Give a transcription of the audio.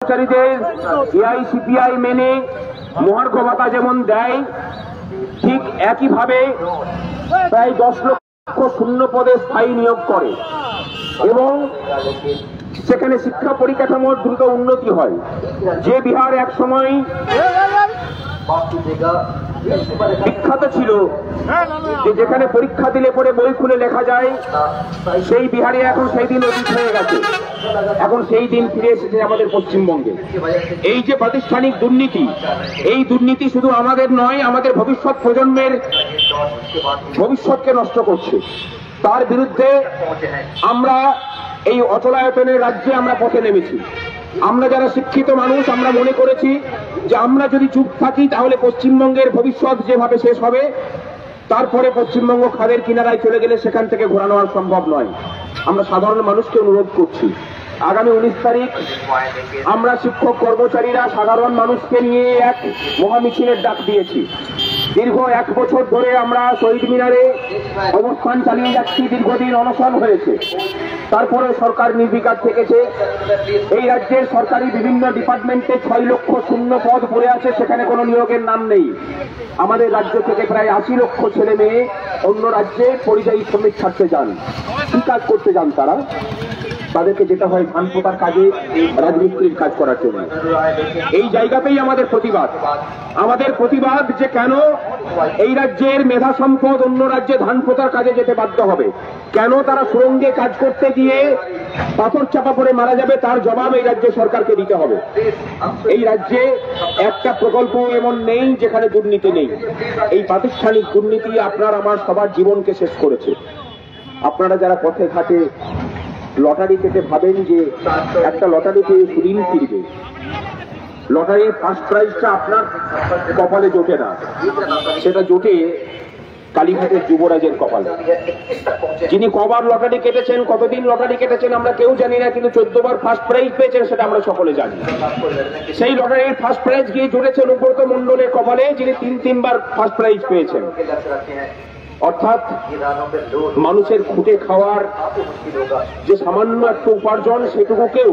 কর্মচারীদের এআইসিপিআই মেনে মহার্ঘ ভাতা যেমন দেয়, ঠিক একইভাবে প্রায় 10 লক্ষ শূন্য পদে স্থায়ী নিয়োগ করে এবং সেখানে শিক্ষা পরিকাঠামোর দ্রুত উন্নতি হয়। যে বিহার এক সময় বিখ্যাত ছিল যে যেখানে পরীক্ষা দিলে পরে বই খুলে লেখা যায়, সেই বিহারে এখন সেই দিন অতীত হয়ে গেছে। এখন সেই দিন ফিরে এসেছে আমাদের পশ্চিমবঙ্গে। এই যে প্রাতিষ্ঠানিক দুর্নীতি, এই দুর্নীতি শুধু আমাদের নয়, আমাদের ভবিষ্যৎ প্রজন্মের ভবিষ্যৎকে নষ্ট করছে। তার বিরুদ্ধে আমরা এই অচলায়তনের রাজ্যে আমরা পথে নেমেছি। আমরা যারা শিক্ষিত মানুষ, আমরা মনে করেছি যে আমরা যদি চুপ থাকি তাহলে পশ্চিমবঙ্গের ভবিষ্যৎ যেভাবে শেষ হবে, তারপরে পশ্চিমবঙ্গ খাদের কিনারায় চলে গেলে সেখান থেকে ঘোরানো আর সম্ভব নয়। আমরা সাধারণ মানুষকে অনুরোধ করছি, আগামী 19 তারিখ আমরা শিক্ষক কর্মচারীরা সাধারণ মানুষকে নিয়ে এক মহামিছিলের ডাক দিয়েছি। দীর্ঘ 1 বছর ধরে আমরা শহীদ মিনারে অবস্থান চালিয়ে যাচ্ছি, দীর্ঘদিন অনশন হয়েছে, তারপরে সরকার নির্বিকার থেকেছে। এই রাজ্যের সরকারি বিভিন্ন ডিপার্টমেন্টে 6 লক্ষ শূন্য পদ পড়ে আছে, সেখানে কোনো নিয়োগের নাম নেই। আমাদের রাজ্য থেকে প্রায় 80 লক্ষ ছেলে মেয়ে অন্য রাজ্যে পরিযায়ী শ্রমিক ছাড়তে যান। কি কাজ করতে যান তারা? তাদেরকে যেতে হয় ধান পোতার কাজে, রাজমিস্ত্রির কাজ করার জন্য। এই জায়গাতেই আমাদের প্রতিবাদ। আমাদের প্রতিবাদ যে কেন এই রাজ্যের মেধা সম্পদ অন্য রাজ্যে ধান পোতার কাজে যেতে বাধ্য হবে, কেন তারা সুরঙ্গে কাজ করতে গিয়ে পাথর চাপা পড়ে মারা যাবে, তার জবাব এই রাজ্য সরকারকে দিতে হবে। এই রাজ্যে একটা প্রকল্প এমন নেই যেখানে দুর্নীতি নেই। এই প্রাতিষ্ঠানিক দুর্নীতি আপনার আমার সবার জীবনকে শেষ করেছে। আপনারা যারা পথে ঘাটে লটারি কেটে ভাবেন যে একটা লটারি পেয়ে সুদিন ফিরবে, লটারির ফার্স্ট প্রাইজটা আপনার কপালে জোটে না, সেটা জোটে কালীঘাটের যুবরাজের কপালে। যিনি কবার লটারি কেটেছেন, কতদিন লটারি কেটেছেন আমরা কেউ জানি না, কিন্তু 14 বার ফার্স্ট প্রাইজ পেয়েছেন সেটা আমরা সকলে জানি। সেই লটারির ফার্স্ট প্রাইজ গিয়ে জুড়েছেন উপব্রত মণ্ডলের কপালে, যিনি 3 বার ফার্স্ট প্রাইজ পেয়েছেন। অর্থাৎ মানুষের খুঁটে খাওয়ার যে সামান্য একটু উপার্জন, সেটুকুকেও